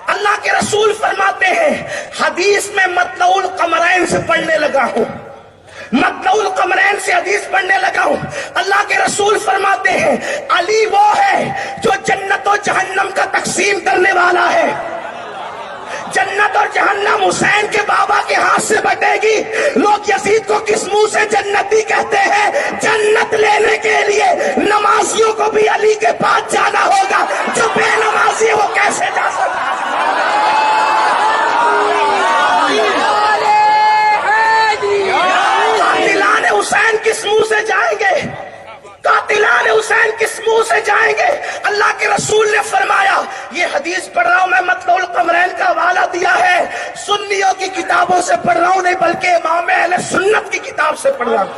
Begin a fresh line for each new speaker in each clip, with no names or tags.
اللہ کے رسول فرماتے ہیں حدیث میں مطلع القمرین سے پڑھنے لگا ہوں، مطلع القمرین سے حدیث پڑھنے لگا ہوں۔ اللہ کے رسول فرماتے ہیں علی وہ ہے جو جنت و جہنم کا تقسیم کرنے والا ہے۔ جنت اور جہنم حسین کے بابا کے ہاتھ سے بٹے گی۔ لوگ یزید کو کس منہ سے جنتی کہتے ہیں؟ جنت لینے کے لیے نمازیوں کو بھی علی کے پاس جانا ہوگا، جو بے نمازی ہے وہ کیسے جا سکتا ہے؟ قاتلان حسین کس منہ سے جائیں گے؟ قاتلان حسین کس منہ سے جائیں گے؟ اللہ کے رسول نے فرمایا، یہ حدیث پڑھ رہا ہوں میں، مطلع القمرین کا حوالہ دیا ہے، سنیوں کی کتابوں سے پڑھ رہا ہوں نہیں بلکہ امام اہل سنت کی کتاب سے پڑھ رہا ہوں۔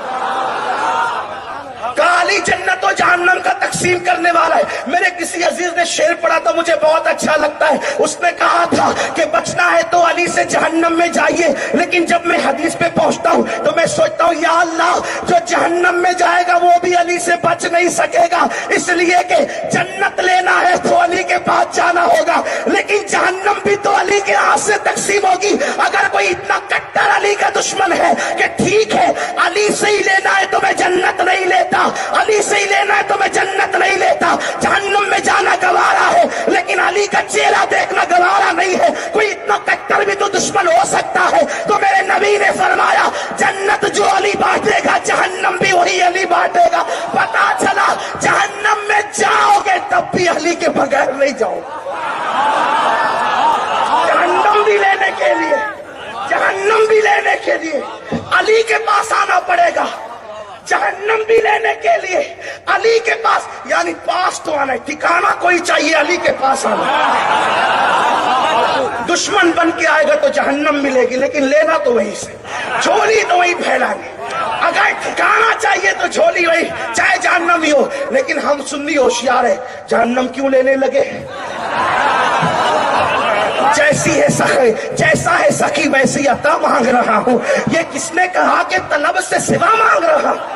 کہا علی جنت و جہنم کا تقسیم کرنے والا ہے۔ میرے کسی عزیز نے شعر پڑھا تو مجھے بہت اچھا لگتا ہے، اس نے کہا تھا کہ بچنا ہے تو علی سے جہنم میں جائیے، لیکن جب میں حدیث پہ پہنچتا ہوں تو میں سوچتا ہوں یا اللہ جو جہنم میں جائے گا وہ بھی علی سے بچ نہیں سکے گا، اس لیے کہ جنت لینا ہے تو علی کے پاس جانا ہوگا، لیکن جہنم بھی تو علی کے ہاتھ سے تقسیم ہوگی۔ اگر کوئی اتنا کٹر علی کا دشمن ہے کہ ٹھیک ہے علی سے ہی لینا ہے تو میں جنت نہیں لیتا، علی سے ہی لینا ہے تو میں جنت نہیں لیتا، جہنم میں جانا گوارا ہے لیکن علی کا چہرہ دیکھنا گوارا نہیں ہے، کوئی اتنا کٹر بھی تو دشمن ہو سکتا ہے۔ تو میرے نبی نے فرمایا جنت جو علی بانٹے گا جہنم بھی وہی علی بانٹے گا۔ پتا چلا جہنم میں جاؤ گے تب بھی علی کے بغیر نہیں جاؤ، جہنم بھی لینے کے لیے، جہنم بھی لینے کے لیے علی کے پاس آنا پڑے گا، جہنم بھی لینے کے لیے علی کے پاس، یعنی پاس تو آنا ہے، ٹھکانا کوئی چاہیے، علی کے پاس آنا۔ دشمن بن کے آئے گا تو جہنم ملے گی لیکن لینا تو وہیں سے، جھولی تو وہیں پھیلانی۔ اگر ٹھکانا چاہیے تو جھولی وہی، چاہے جہنم ہی ہو، لیکن ہم سنی ہوشیار ہے، جہنم کیوں لینے لگے؟ جیسی ہے سخی، جیسا ہے سخی ویسی عطا مانگ رہا ہوں۔ یہ کس نے کہا کہ طلب سے سوا مانگ رہا ہوں؟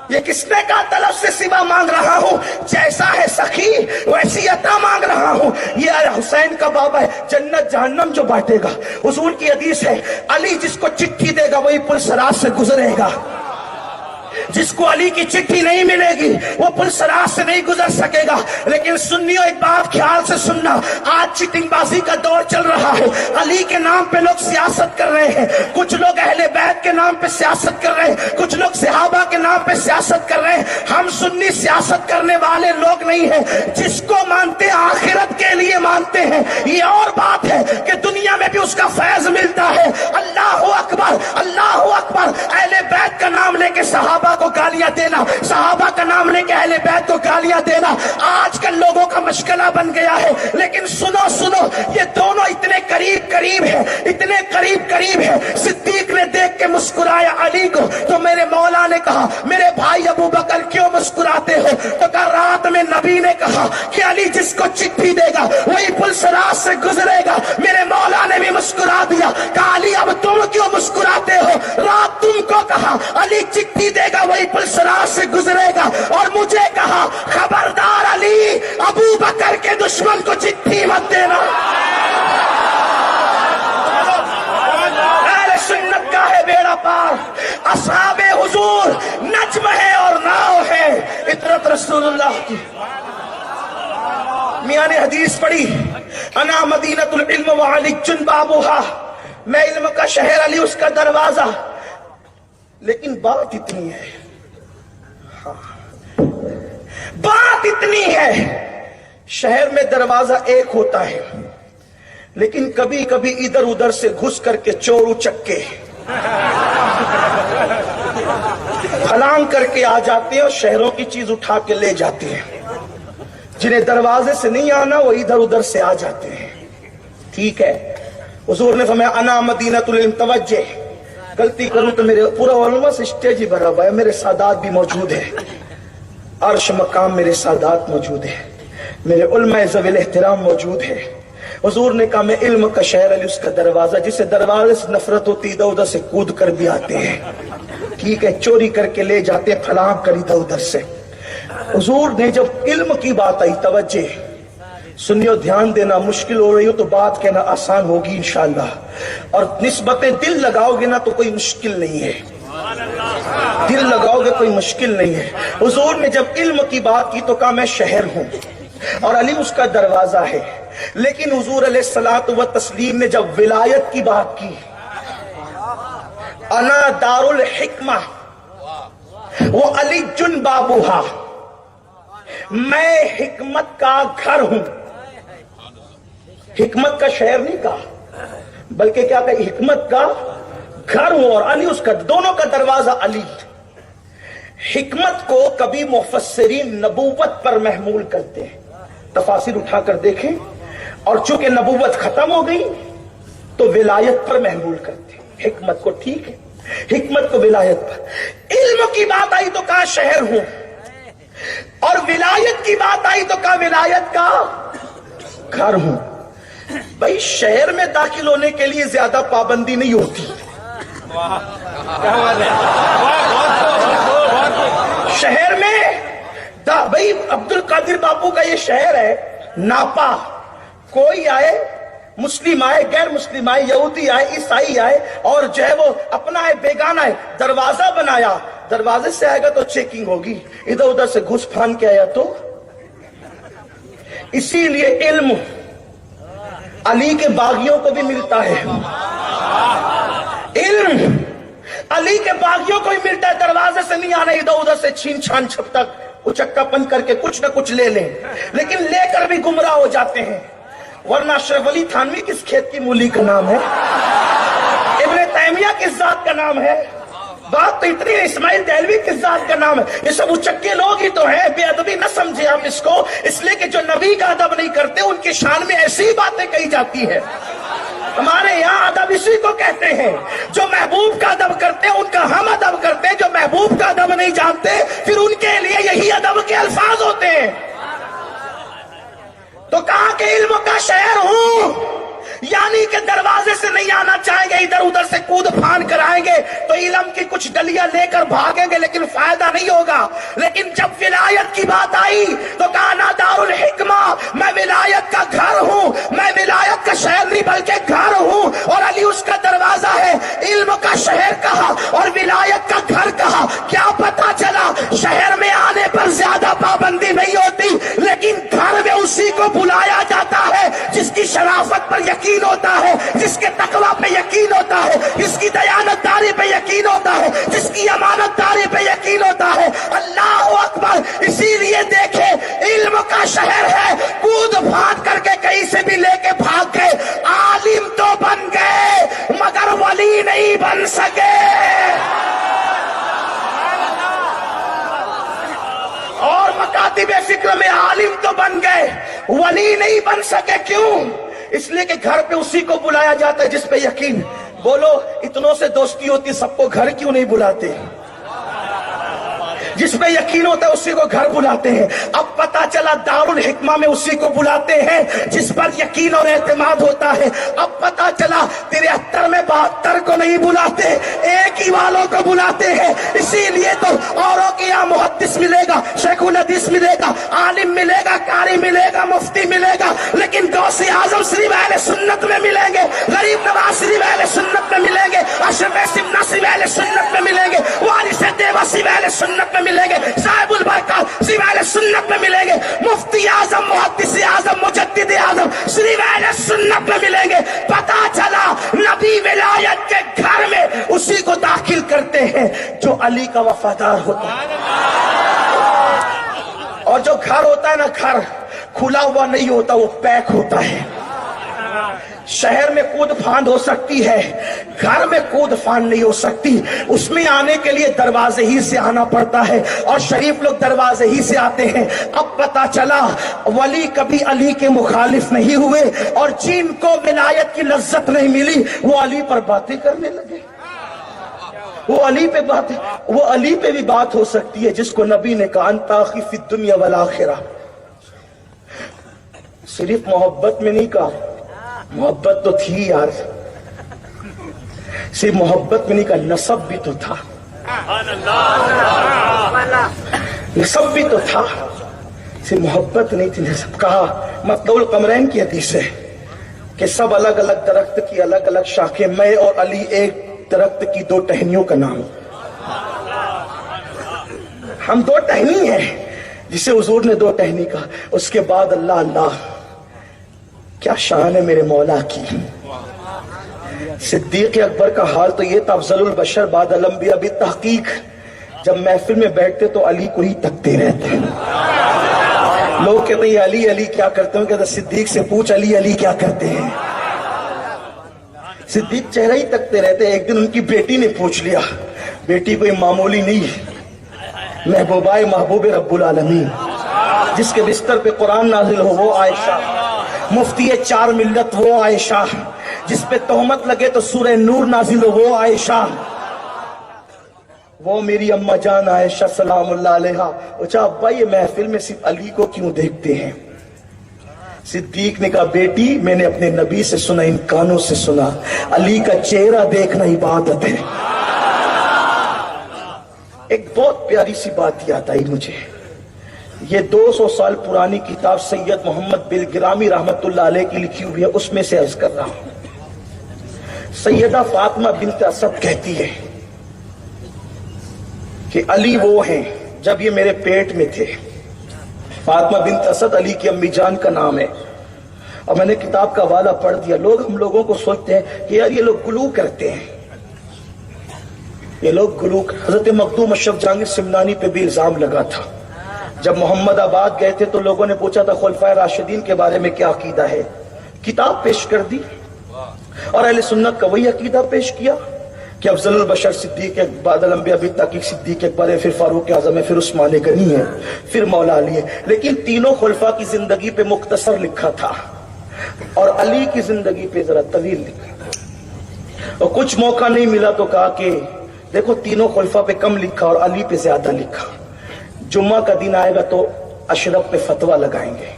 یہ کس نے کہا طلب سے سوا مانگ رہا ہوں؟ جیسا ہے سخی ویسی عطا مانگ رہا ہوں۔ یہ حسین کا بابا ہے، جنت جہنم جو بانٹے گا۔ حضور کی حدیث ہے علی جس کو چٹھی دے گا وہی پل صراط سے گزرے گا، جس کو علی کی چٹھی نہیں ملے گی وہ پل صراط سے نہیں گزر سکے گا۔ لیکن سنیوں ایک بات خیال سے سننا، آج چٹنگ بازی کا دور چل رہا ہے، علی کے نام پہ لوگ سیاست کر رہے ہیں، کچھ لوگ اہل بیت کے نام پہ سیاست کر رہے ہیں، کچھ لوگ صحابہ کے نام پہ سیاست کر رہے ہیں۔ ہم سنی سیاست کرنے والے لوگ نہیں ہیں، جس کو مانتے آخرت کے لیے مانتے ہیں۔ یہ اور بات ہے کہ دنیا میں بھی اس کا فیض ملتا ہے۔ اللہ اکبر، اللہ اکبر، اہل بیت کا نام لے کے صحابہ کو گالیاں دینا، صحابہ کا نام لے کے اہل بیت کو گالیاں دینا آج کل لوگوں کا مشغلہ بن گیا ہے۔ لیکن سنو سنو، یہ دونوں اتنے قریب قریب ہیں، اتنے قریب قریب ہیں۔ صدیق نے دیکھ کے مسکرایا علی کو، تو میرے مولا نے کہا میرے بھائی ابو بکر کیوں مسکراتے ہو؟ تو کہا رات میں نبی نے کہا کہ علی جس کو چٹھی دے گا وہی پل صراط سے گزرے گا۔ میرے مولا نے بھی مسکرا دیا، کہا علی اب تم کیوں مسکراتے ہو؟ رات تم کو کہا علی چٹھی دے گا وہی پل صراط سے گزرے گا، اور مجھے کہا خبردار علی ابو بکر کے دشمن کو چٹھی مت دینا۔ اہل سنت کا ہے بیڑا پار، اصحاب حضور نجم ہے اور ناؤ ہے، اطرت رسول اللہ کی۔ میاں نے حدیث پڑھی انا مدینۃ العلم وعلی بابھا، میں علم کا شہر علی اس کا دروازہ۔ لیکن بات اتنی ہے، بات اتنی ہے، شہر میں دروازہ ایک ہوتا ہے لیکن کبھی کبھی ادھر ادھر سے گھس کر کے چور اچکے پھلانگ کر کے آ جاتے ہیں اور شہروں کی چیز اٹھا کے لے جاتے ہیں۔ جنہیں دروازے سے نہیں آنا وہ ادھر ادھر سے آ جاتے ہیں۔ ٹھیک ہے، حضور نے فرمایا انا مدینۃ العلم، توجہ، غلطی کروں تو میرے پورا علماء سے اسٹیج ہی بھرا ہوا ہے، میرے سادات بھی موجود ہیں، عرش مقام میرے سادات موجود ہیں، میرے علماء ذوی الاحترام موجود ہیں۔ حضور نے کہا میں علم کا شہر علی اس کا دروازہ، جسے دروازے سے نفرت ہوتی ادھر ادھر سے کود کر بھی آتے ہیں، ٹھیک ہے، چوری کر کے لے جاتے ہیں، پھلانگ کر ادھر ادھر سے۔ حضور نے جب علم کی بات آئی، توجہ، सुनियो, ध्यान देना, मुश्किल हो रही हो तो बात कहना आसान होगी इंशाअल्लाह, और निस्बतें दिल लगाओगे ना तो कोई मुश्किल नहीं है, दिल लगाओगे कोई मुश्किल नहीं है। हुजूर ने जब इल्म की बात की तो कहा मैं शहर हूं और अली उसका दरवाजा है, लेकिन हुजूर अलैहिस्सलातु व तस्लीम ने जब विलायत की बात की, अना दारुल हिकमा वो अली जुन बाबूहा, मैं हिकमत का घर हूं। हिकमत का शहर नहीं कहा, बल्कि क्या कहा, हिकमत का घर हूं और अली उसका, दोनों का दरवाजा अली। हिकमत को कभी मुफस्सिरीन नबूवत पर महमूल करते हैं, तफासिर उठाकर देखें, और चूंकि नबूवत खत्म हो गई तो विलायत पर महमूल करते हैं हिकमत को, ठीक है, हिकमत को विलायत पर। इल्म की बात आई तो कहा शहर हूं, और विलायत की बात आई तो कहा विलायत का घर हूं। भाई शहर में दाखिल होने के लिए ज्यादा पाबंदी नहीं होती, शहर में भाई अब्दुल कादिर बापू का ये शहर है नापा, कोई आए, मुस्लिम आए, गैर मुस्लिम आए, यहूदी आए, ईसाई आए, और जो है वो अपना है बेगाना है, दरवाजा बनाया, दरवाजे से आएगा तो चेकिंग होगी, इधर उधर से घुस फान के आया तो। इसीलिए इल्म अली के बागियों को भी मिलता है, इल्म अली के बागियों को भी मिलता है, दरवाजे से नहीं आना, इधर उधर से छीन छान छप तक उचक्कापन करके कुछ ना कुछ ले लें, लेकिन लेकर भी गुमराह हो जाते हैं। वरना अशरफ अली थानवी किस खेत की मूली का नाम है, इब्ने तैमिया किस जात का नाम है, बात तो इतनी है, इस्माइल देहलवी किस जात का नाम है, ये सब उचक्के लोग ही तो हैं। बेअदबी न समझे आप इसको, इसलिए कि जो नबी का अदब नहीं करते उनके शान में ऐसी बातें कही जाती है। हमारे यहाँ अदब इसी को कहते हैं, जो महबूब का अदब करते हैं उनका हम अदब करते हैं, जो महबूब का अदब नहीं जानते फिर उनके लिए यही अदब के अल्फाज होते हैं। तो कहा कि इल्म का शहर हूं, यानी कि दरवाजे से नहीं आना चाहेंगे, इधर उधर से कूद फान कराएंगे तो इल्म की कुछ डलियां लेकर भागेंगे, लेकिन फायदा नहीं होगा। लेकिन जब विलायत की बात आई तो कहा ना दारुल हिकमा, मैं विलायत का घर हूं, मैं विलायत का शहर नहीं बल्कि घर हूं, और अली उसका दरवाजा है। इल्म का शहर कहा और विलायत का घर कहा, क्या पता चला शहर में आने पर ज्यादा पाबंदी नहीं होती, लेकिन घर में उसी को बुलाया जाता है जिसकी शराफत पर यकीन होता है, जिसके तकवा पे यकीन होता है, जिसकी दयानतदारी पे यकीन होता है, जिसकी अमानतदारी पे यकीन होता है। अल्लाह अकबर। इसीलिए देखे इल्म का शहर है, कूद फांद करके कहीं से भी लेके भाग गए, आलिम तो बन गए मगर वली नहीं बन सके। और मकातिबे फिक्र में आलिम तो बन गए, वली नहीं बन सके। क्यों? इसलिए कि घर पे उसी को बुलाया जाता है जिस पे यकीन। बोलो, इतनों से दोस्ती होती, सबको घर क्यों नहीं बुलाते? जिस पे यकीन होता है उसी को घर बुलाते हैं। अब पता चला दारुल हिकमा में उसी को बुलाते हैं जिस पर यकीन और एतमाद होता है। अब पता चला 73 में 72 को नहीं बुलाते, एक ही वालों को बुलाते हैं। इसीलिए तो औरों के यहाँ मुहद्दिस मिलेगा, शेखुल हदीस मिलेगा, आलिम मिलेगा, कारी मिलेगा, मुफ्ती मिलेगा, लेकिन गौसे आजम सिर्फ अहले सुन्नत में मिलेंगे, गरीब नवाज सिर्फ अहले सुन्नत में मिलेंगे, अशरफ सिमना सिर्फ अहले सुन्नत में मिलेंगे, वारिस देवा सिर्फ अहले सुन्नत में मिलेंगे, साहिबुल बरकत सिर्फ अहले सुन्नत में मिलेंगे, मुफ्ती आजम, मुहद्दिस आजम, मुजद्दिद आजम सिर्फ अहले सुन्नत में मिलेंगे। पता चला नबी विलायत के घर में उसी को दाखिल करते हैं जो अली का वफादार होता है। और जो घर होता है ना, घर खुला हुआ नहीं होता, वो पैक होता है। शहर में कूद फांद हो सकती है, घर में कूद फांद नहीं हो सकती। उसमें आने के लिए दरवाजे ही से आना पड़ता है, और शरीफ लोग दरवाजे ही से आते हैं। अब पता चला वली कभी अली के मुखालिफ नहीं हुए, और जिनको विलायत की लज्जत नहीं मिली वो अली पर बातें करने लगे। वो अली पे बात, वो अली पे भी बात हो सकती है जिसको नबी ने कहा अंता अखी फिद दुनिया वल आखिरा। सिर्फ मोहब्बत में नहीं कहा, मोहब्बत तो थी यार, सिर्फ मोहब्बत में नहीं कहा, नसब भी तो था, नसब भी तो था। से मोहब्बत नहीं थी। सब कहा मतलुल कमरैन की हदीस है कि सब अलग अलग दरख्त की अलग अलग शाखें, मैं और अली एक दरख्त की दो टहनियों का नाम। हम दो टहनी हैं जिसे हुजूर ने दो टहनी कहा। उसके बाद अल्लाह अल्लाह क्या शान है मेरे मौला की। सिद्दीक अकबर का हाल तो ये था, अफजलुल बशर बाद अलंबिया बि तहकीक, जब महफिल में बैठते तो अली को ही तकते रहते। लोग कहते हैं अली अली क्या करते हैं, कहते सिद्दीक से पूछ अली अली क्या करते हैं। सिद्दीक चेहरा ही तकते रहते। एक दिन उनकी बेटी ने पूछ लिया, बेटी कोई मामूली नहीं, महबूबाए महबूब रब्बुल आलमीन, जिसके बिस्तर पे कुरान नाजिल हो वो आयशा, मुफ्ती चार मिल्लत वो आयशा, जिस पे तोहमत लगे तो सूरह नूर नाजिल हो वो आयशा, वो मेरी अम्मा जान आयशा सलामुल्लाह अलैहा। अच्छा अब्बा ये महफिल में सिर्फ अली को क्यों देखते हैं? सिद्दीक ने कहा बेटी मैंने अपने नबी से सुना, इन कानों से सुना, अली का चेहरा देखना इबादत है। एक बहुत प्यारी सी बात याद आई मुझे, ये 200 साल पुरानी किताब सैयद मोहम्मद बिन गिरामी रहमतुल्लाह अलैह की लिखी हुई है, उसमें से अर्ज कर रहा हूं। सैयदा फातिमा बिन्त असद कहती है कि अली वो हैं जब ये मेरे पेट में थे। फातिमा बिन्त असद अली की अम्मी जान का नाम है। और मैंने किताब का हवाला पढ़ दिया। हम लोगों को सोचते हैं कि यार ये लोग गुलू करते हैं, ये लोग गुलू। हजरत मखदूम अशरफ जहांगीर सिमनानी पे भी इल्जाम लगा था। जब मोहम्मदाबाद गए थे तो लोगों ने पूछा था खुलफाए राशिदीन के बारे में क्या अकीदा है, किताब पेश कर दी और अहले सुन्नत का वही अकीदा पेश किया कि अफजलुल बशर सिद्दीक है, बाद अलंबिया बि तहकीक सिद्दीक अकबर है, फिर फारूक आजम है, फिर उस्मान गनी है, फिर मौला अली है। लेकिन तीनों खुलफा की जिंदगी पे मुख्तसर लिखा था और अली की जिंदगी पे जरा तवील लिखा। और कुछ मौका नहीं मिला तो कहा कि देखो तीनों खुलफा पे कम लिखा और अली पे ज्यादा लिखा। जुम्मा का दिन आएगा तो अशरफ पे फतवा लगाएंगे।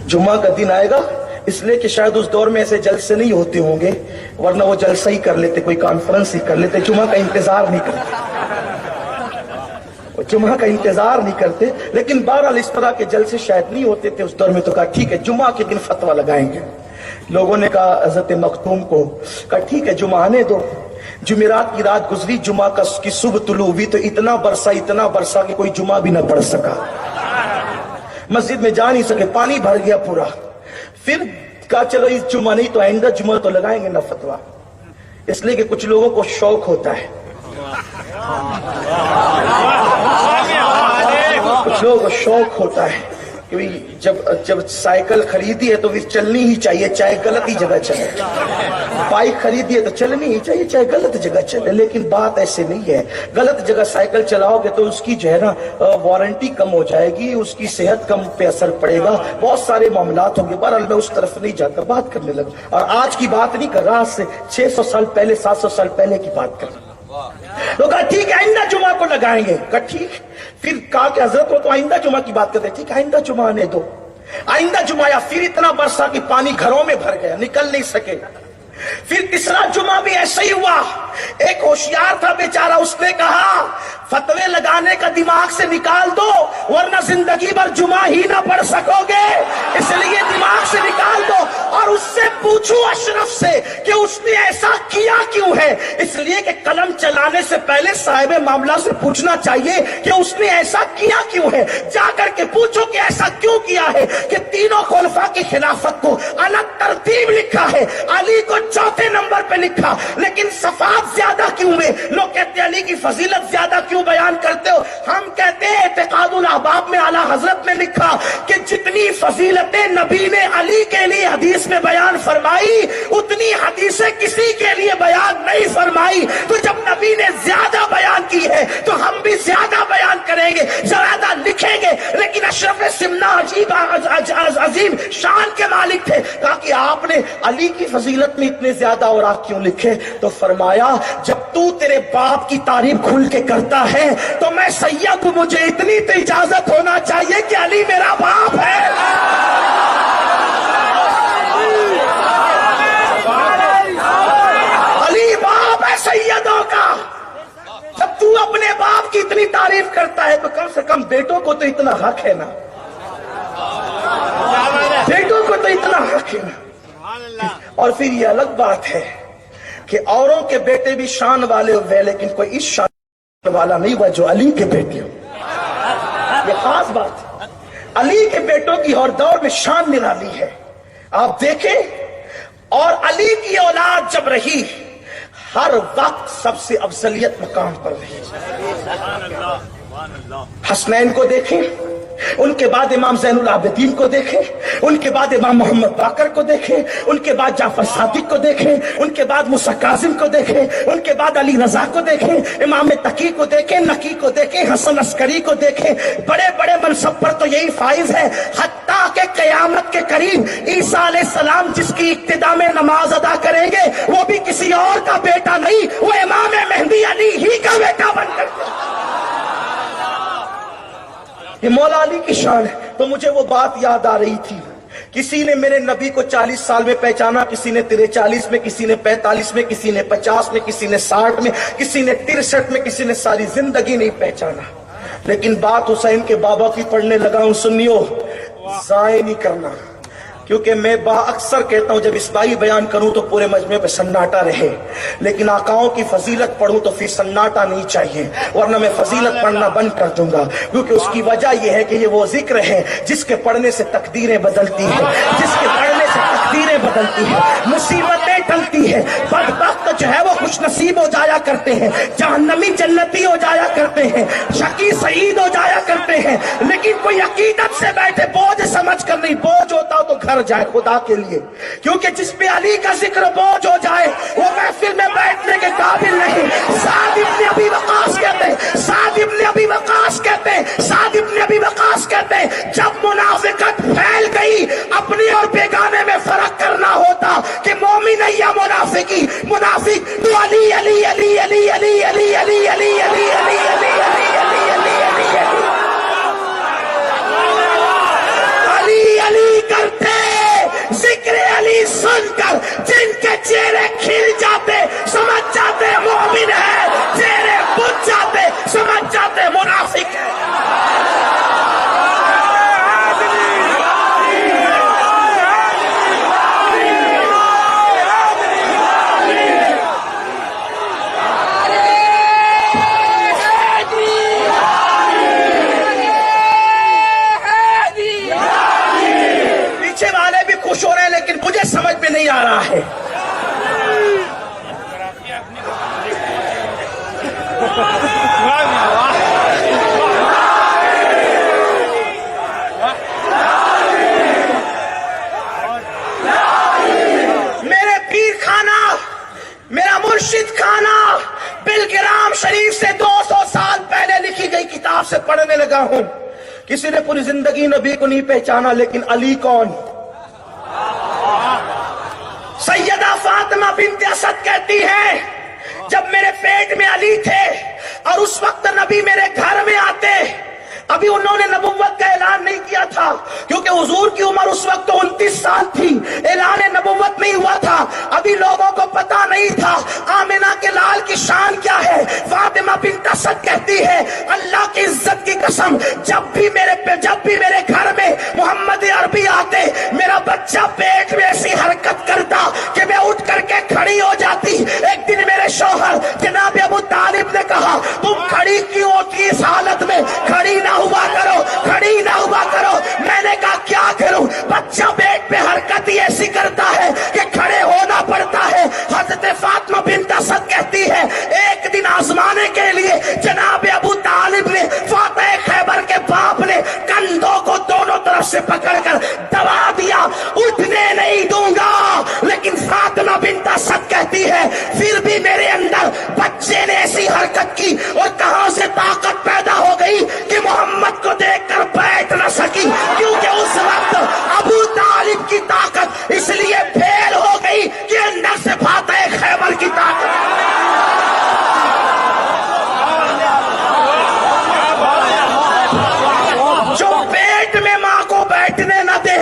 जुम्मा का दिन आएगा इसलिए कि शायद उस दौर में ऐसे जलसे नहीं होते होंगे, वरना वो जलसा ही कर लेते, कोई कॉन्फ्रेंस ही कर लेते, जुम्मा का इंतजार नहीं करते, जुम्मा का इंतजार नहीं करते। लेकिन बहरहाल इस तरह के जलसे शायद नहीं होते थे उस दौर में, तो कहा ठीक है जुम्मा के दिन फतवा लगाएंगे। लोगों ने कहा हजरत मखदूम को, कहा ठीक है जुम्मा आने दो। जुमेरात की रात गुजरी, जुम्मा की सुबह तुलू हुई तो इतना बरसा कि कोई जुम्मा भी ना पढ़ सका, मस्जिद में जा नहीं सके, पानी भर गया पूरा। फिर कहा चलो इस जुम्मा नहीं तो आइंदा जुम्मा तो लगाएंगे ना फतवा, इसलिए कि कुछ लोगों को शौक होता है, कुछ लोगों को शौक होता है कि जब साइकिल खरीदी है तो फिर चलनी ही चाहिए चाहे गलत ही जगह चले, बाइक खरीदी है तो चलनी ही चाहिए चाहे गलत जगह चले। लेकिन बात ऐसे नहीं है, गलत जगह साइकिल चलाओगे तो उसकी जो है ना वारंटी कम हो जाएगी, उसकी सेहत कम पे असर पड़ेगा, बहुत सारे मामलात होंगे। बहरहाल मैं उस तरफ नहीं जाता, बात करने लगा। और आज की बात नहीं कर रहा, आज से 600 साल पहले 700 साल पहले की बात कर रहा। तो कहा ठीक है आइंदा जुमा को लगाएंगे। कहा ठीक। फिर कहा कि हजरत वो तो आइंदा जुमा की बात करते, ठीक आइंदा जुमा आने दो। आइंदा जुमा या फिर इतना बरसा कि पानी घरों में भर गया, निकल नहीं सके। फिर तीसरा जुमा भी ऐसा ही हुआ। एक होशियार था बेचारा, उसने कहा फतवे लगाने का दिमाग से निकाल दो वरना जिंदगी भर जुमा ही ना पढ़ सकोगे, इसलिए दिमाग से निकाल दो और उससे पूछो अशरफ से कि उसने ऐसा किया क्यों है। इसलिए कि कलम चलाने से पहले साहिब मामला से पूछना चाहिए कि उसने ऐसा किया क्यों है। जाकर के पूछो कि ऐसा क्यों किया है कि तीनों खुलफा की खिलाफत को अलग तरतीब लिखा है, अली को चौथे नंबर पे लिखा, लेकिन सफात ज्यादा क्यों में। लोग कहते हैं अली की फजीलत ज्यादा क्यों बयान करते हो, हम कहते हैं इत्तेकादुल अहबाब में आला हजरत ने लिखा कि जितनी फजीलतें नबी ने अली के लिए हदीस में बयान फरमाई उतनी हदीसें किसी के लिए बयान नहीं फरमाई। तो जब नबी ने ज्यादा बयान की है तो हम भी ज्यादा बयान करेंगे, ज्यादा लिखेंगे। लेकिन अशरफ सिमना अजीम शान के मालिक थे, कहा कि आपने अली की फजीलत में इतने ज्यादा और आप क्यों लिखे। तो फरमाया जब तू तेरे बाप की तारीफ खुल के करता है तो मैं सैयद हूं, मुझे इतनी तो इजाजत होना चाहिए कि अली मेरा बाप है। अली बाप है सैयदों का। जब तू अपने बाप की इतनी तारीफ तारीफ करता है तो कम से कम बेटों को तो इतना हक है ना, बेटों को तो इतना हक है ना। और फिर ये अलग बात है कि औरों के बेटे भी शान वाले हुए, लेकिन कोई इस शान वाला नहीं हुआ जो अली के बेटे हो। ये खास बात है, अली के बेटों की हर दौर में शान निराली है। आप देखें, और अली की औलाद जब रही हर वक्त सबसे अफजलियत मकाम पर रही। हसनैन को देखें, उनके बाद इमाम ज़ैनुल आबिदीन को देखें, उनके बाद इमाम मोहम्मद बाकर को देखें, उनके बाद जाफर सादिक को देखें, उनके बाद मूसा काजिम को देखें, उनके बाद अली रजा को देखें, इमाम तकी को देखें, नकी को देखें, हसन अस्करी को देखें। बड़े बड़े मनसब पर तो यही फाइज है, हत्ता के कयामत के करीब ईसा अलैहिस्सलाम जिसकी इक्तिदा में नमाज अदा करेंगे वो भी किसी और का बेटा नहीं, वो इमाम मेहदी अली ही का बेटा बनकर। ये मौला अली की शान है। तो मुझे वो बात याद आ रही थी, किसी ने मेरे नबी को 40 साल में पहचाना, किसी ने 43 में, किसी ने 45 में, किसी ने 50 में, किसी ने 60 में, किसी ने 63 में, किसी ने सारी जिंदगी नहीं पहचाना। लेकिन बात हुसैन के बाबा की पढ़ने लगा हूं। सुनियो, जाए नहीं करना, क्योंकि मैं अक्सर कहता हूं जब इस्बाई बयान करूं तो पूरे मजमे पे सन्नाटा रहे, लेकिन आकाओं की फजीलत पढ़ूं तो फिर सन्नाटा नहीं चाहिए, वरना मैं फजीलत पढ़ना बंद कर दूंगा। क्योंकि उसकी वजह यह है कि ये वो जिक्र है जिसके पढ़ने से तकदीरें बदलती है, जिसके पढ़ने से तकदीरें बदलती है, मुसीबतें टलती है, बदबख्त जो है वो खुश नसीब हो जाया करते हैं, जहन्नमी जन्नती हो जाया करते हैं, शकी सईद हो जाया करते हैं। लेकिन कोई अकीदत से बैठे बोझ समझ कर नहीं, बोझ होता तो घर जाए खुदा के लिए, क्योंकि जिस पे अली का जिक्र बोझ हो जाए वो महफिल में बैठने के काबिल नहीं। साद इब्न अबी वक़ास कहते हैं, साद इब्न अबी वक़ास कहते हैं, साद इब्न अबी वक़ास कहते हैं, जब मुनाफिकत फैल गई, अपने और बेगाने में फर्क करना होता कि मोमिन है या मुनाफिकी, मुनाफिक तो अली अली अली अली अली अली अली अली अली अली अली अली करते, जिक्र अली सुनकर जिनके चेहरे खिल जाते समझ जाते मोमिन है, चेहरे बुझ जाते समझ जाते मुनाफिक है। खुश हो रहे हैं लेकिन मुझे समझ में नहीं आ रहा है। मेरे पीर खाना, मेरा मुर्शिद खाना बिलगिराम शरीफ से 200 साल पहले लिखी गई किताब से पढ़ने लगा हूं। किसी ने पूरी जिंदगी नबी को नहीं पहचाना, लेकिन अली कौन? सैयदा फातिमा बिन्त असद कहती है, जब मेरे पेट में अली थे और उस वक्त नबी मेरे घर में आते, अभी उन्होंने नबुव्वत का ऐलान नहीं किया था, क्योंकि हुजूर की उम्र उस वक्त तो 29 साल थी, ऐलान नबुव्वत नहीं हुआ था, अभी लोगों को पता नहीं था आमिना के लाल की शान क्या है। फातिमा बिन्त असद कहती है, अल्लाह की इज्जत की कसम, जब भी मेरे घर में मोहम्मद अरबी आते, मेरा बच्चा पेट में ऐसी हरकत करता कि मैं उठ करके खड़ी हो जाती। एक दिन मेरे शौहर जनाब अबू तालिब ने कहा, तुम खड़ी क्यों होती इस हालत में, खड़ी ना हुआ करो, खड़ी ना हुआ करो। मैंने कहा क्या करूं, बच्चा पेट पे हरकत ही ऐसी करता है कि खड़े होना पड़ता है। हजरत फातिमा बिन्त असद कहती है, एक दिन आजमाने के लिए जनाब अबू तालिब ने, फातह खैबर के बाप ने कंधों को दोनों तरफ से पकड़कर दबा दिया, उठने नहीं दूंगा। लेकिन फातिमा बिन्त असद कहती है, फिर भी मेरे अंदर बच्चे ने ऐसी हरकत की और कहां से ताकत पैदा हो गई कि मोहम्मद को देखकर बैठ न सकी, क्योंकि उस वक्त अबू तालिब की ताकत इसलिए फेल हो गई कि अंदर से फातह खैबर की ताकत। जो पेट में मां को बैठने न दे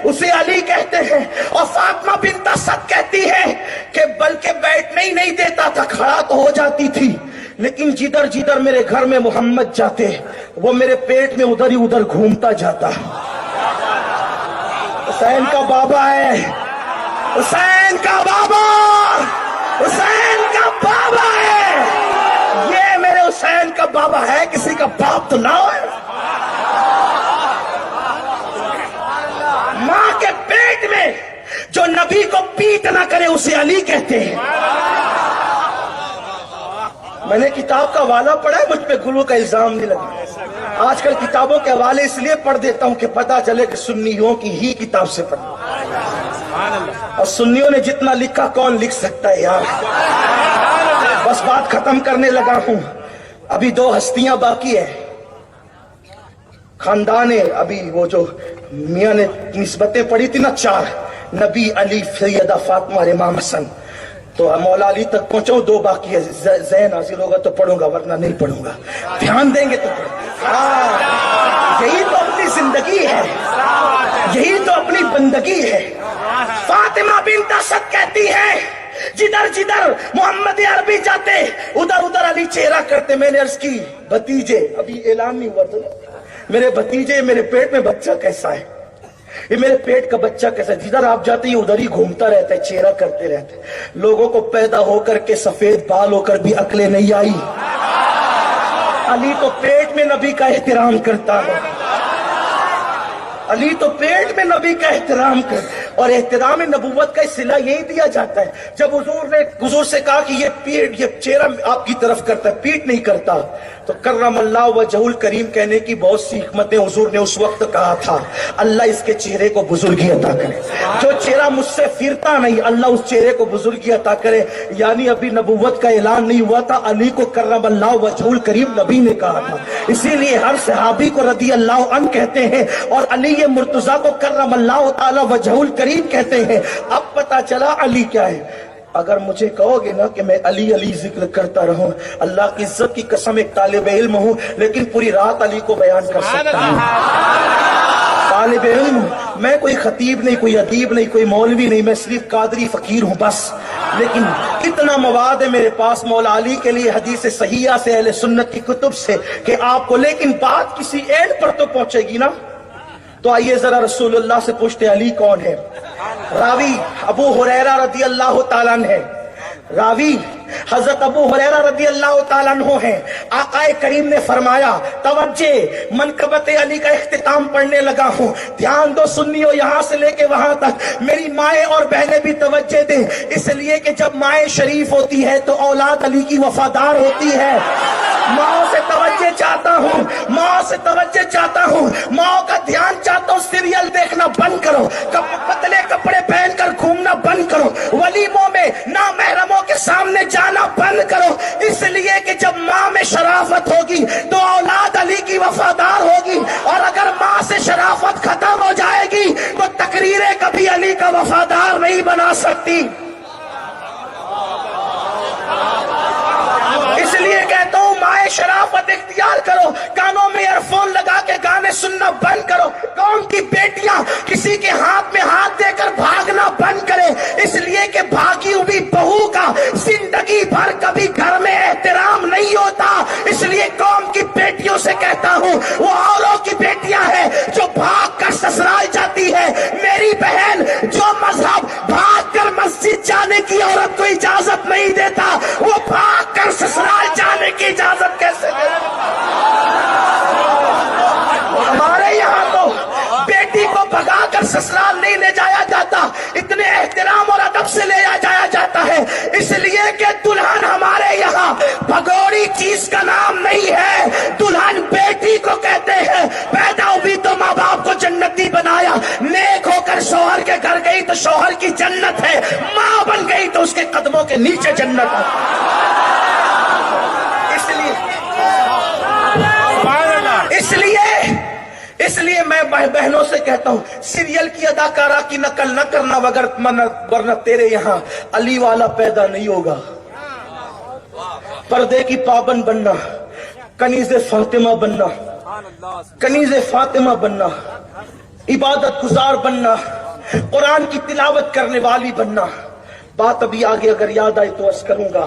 उसे अली कहते हैं। और फातिमा बिन्त असद कहती है कि बल्कि बैठने ही नहीं देता था, खड़ा तो हो जाती थी, لیکن جدھر جدھر میرے گھر میں محمد جاتے وہ میرے پیٹ میں ادھر ہی ادھر گھومتا جاتا. حسین کا بابا ہے, حسین کا بابا, حسین کا بابا ہے. یہ میرے حسین کا بابا ہے, کسی کا باپ تو نہ ہے. ماں کے پیٹ میں جو نبی کو پیٹ نہ کرے اسے علی کہتے ہیں. میں نے کتاب کا حوالہ پڑھا ہے, مجھ پہ گلو کا الزام نہیں لگا. آج کل کتابوں کے حوالے اس لیے پڑھ دیتا ہوں کہ پتا چلے کہ سنیوں کی ہی کتاب سے پڑھا, اور سنیوں نے جتنا لکھا کون لکھ سکتا ہے یار. بس بات ختم کرنے لگا ہوں. ابھی 2 ہستیاں باقی ہیں خاندان. ابھی وہ جو میاں نے نسبتیں پڑھی تھی نا 4, نبی, علی, سیدہ فاطمہ اور امام حسن, تو مولا علی تک پہنچاؤں. 2 باقی ہے. ذہن حاضر ہوگا تو پڑھوں گا, ورنہ نہیں پڑھوں گا. دھیان دیں گے تو یہی تو اپنی زندگی ہے, یہی تو اپنی بندگی ہے. فاطمہ بنت اسد کہتی ہے جدھر جدھر محمد عربی جاتے ادھر ادھر علی چہرہ کرتے. میں نے عرض کی بھتیجے, ابھی اعلان نہیں ہوا تھا, میرے بھتیجے میرے پیٹ میں بچہ کیسا ہے, یہ میرے پیٹ کا بچہ کیسا ہے. جدھر آپ جاتے ہیں ادھر ہی گھومتا رہتا ہے, چہرہ کرتے رہتے ہیں. لوگوں کو پیدا ہو کر کے سفید بال ہو کر بھی عقلیں نہیں آئی. علی تو پیٹ میں نبی کا احترام کرتا ہے, علی تو پیٹ میں نبی کا احترام کر. اور احترام نبوت کا صلہ یہی دیا جاتا ہے. جب حضور سے کہا کہ یہ پیٹ, یہ چہرہ آپ کی طرف کرتا ہے, پیٹ نہیں کرتا, تو کرم اللہ وجہ الکریم کہنے کی بہت سی حکمتیں حضور نے اس وقت کہا تھا. اللہ اس کے چہرے کو بزرگی عطا کرے. جو چہرہ مجھ سے پھرتا نہیں, اللہ اس چہرے کو بزرگی عطا کرے. یعنی ابھی نبوت کا اعلان نہیں ہوا تھا, علی کو کرم اللہ وجہ الکریم نبی نے کہا تھا. اسی لیے ہر صحابی کو رضی اللہ عنہ کہتے ہیں, اور علی مرتضیٰ کو کرم اللہ تعالی وجہ الکریم کہتے ہیں. اب پتا چلا علی کیا ہے. اگر مجھے کہو گے نا کہ میں علی علی ذکر کرتا رہوں, اللہ کی عزت کی قسم ایک طالب علم ہوں, لیکن پوری رات علی کو بیان کر سکتا ہوں. طالب علم, میں کوئی خطیب نہیں, کوئی ادیب نہیں, کوئی مولوی نہیں, میں صرف قادری فقیر ہوں بس. لیکن اتنا مواد ہے میرے پاس مولا علی کے لیے حدیث صحیحہ سے, اہل سنت کی کتب سے, کہ آپ کو, لیکن بات کسی اینڈ پر تو پہنچے گی نا. تو آئیے ذرا رسول اللہ سے پوچھتے علی کون ہے. راوی ابو ہریرہ رضی اللہ تعالیٰ عنہ ہے, راوی حضرت ابو ہریرہ رضی اللہ تعالیٰ عنہ ہیں. آقا کریم نے فرمایا, توجہ, منقبت علی کا اختتام پڑھنے لگا ہوں, دھیان دو سنیو, یہاں سے لے کے وہاں تک. میری مائیں اور بہنیں بھی توجہ دیں, اس لیے کہ جب مائیں شریف ہوتی ہے تو اولاد علی کی وفادار ہوتی ہے. ماں سے توجہ چاہتا ہوں, ماں سے توجہ چاہتا ہوں, ماں کا دھیان چاہتا ہوں. سیریل دیکھنا بند کرو, پتلے کپڑے پہن کر گھومنا بند کرو, ولیموں میں نامحرموں کے سامنے جانا بند کرو. اس لیے کہ جب ماں میں شرافت ہوگی تو اولاد علی کی وفادار ہوگی, اور اگر ماں سے شرافت ختم ہو جائے گی تو تقریریں کبھی علی کا وفادار نہیں بنا سکتی. اس لیے کہتا ہوں مائیں شرافت اختیار کرو, کانوں میں ایئر فون لگا کے گانے سننا بند کرو. قوم کی بیٹیاں کسی کے ہاتھ میں ہاتھ دے کر بھاگنا بند کرے, اس لیے کہ بھاگی ہوئی بہو کا زندگی بھر کبھی گھر میں احترام نہیں ہوتا. اس لیے قوم کی بیٹیوں سے کہتا ہوں, وہ اوروں کی بیٹیاں ہیں جو بھاگ کر سسرال جاتی ہے. میری بہن, جو مذہب بھاگ کر مسجد جانے کی عورت کو اجازت نہیں دیتا, وہ بھاگ کر سسرال جانے کی اجازت کیسے دے؟ ہمارے یہاں تو بیٹی کو بھگا کر سسرال نہیں لے جایا جاتا, اتنے احترام اور ادب سے لے جایا جاتا ہے. اس لیے کہ دلہن ہمارے یہاں بھگوڑی چیز کا نام نہیں ہے, دلہن بیٹی کو کہتے ہیں. پیدا ہوئی تو ماں باپ کو جنتی بنایا, نیک ہو کر شوہر کے گھر گئی تو شوہر کی جنت ہے, ماں بن گئی تو اس کے قدموں کے نیچے جنت ہے. اس لیے میں بہنوں سے کہتا ہوں, سیریل کی اداکارہ کی نقل نہ کرنا, ورنہ تیرے یہاں علی والا پیدا نہیں ہوگا. پردے کی پابند بننا, کنیز فاطمہ بننا, کنیز فاطمہ بننا, عبادت گزار بننا, قرآن کی تلاوت کرنے والی بننا, بات ابھی آگے اگر یاد آئی تو عرض کروں گا.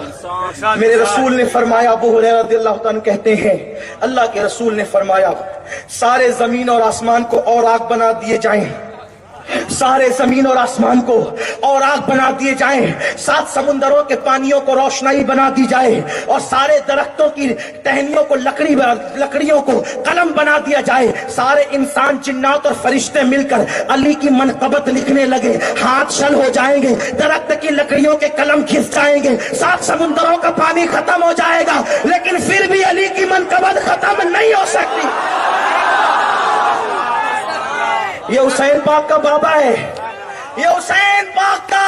میرے رسول نے فرمایا، ابو ہریرہ رضی اللہ عنہ کہتے ہیں اللہ کے رسول نے فرمایا سارے زمین اور آسمان کو اور آگ بنا دیے جائیں، سارے زمین اور آسمان کو اور آگ بنا دیے جائیں، 7 سمندروں کے پانیوں کو روشنائی بنا دی جائے، اور سارے درختوں کی ٹہنیوں کو لکڑیوں کو قلم بنا دیا جائے، سارے انسان جنات اور فرشتے مل کر علی کی منقبت لکھنے لگے، ہاتھ شل ہو جائیں گے، درخت کی لکڑیوں کے قلم کھس جائیں گے، 7 سمندروں کا پانی ختم ہو جائے گا، لیکن پھر بھی علی کی منقبت ختم نہیں ہو سکتی. یہ حسین پاک کا بابا ہے، یہ حسین پاک کا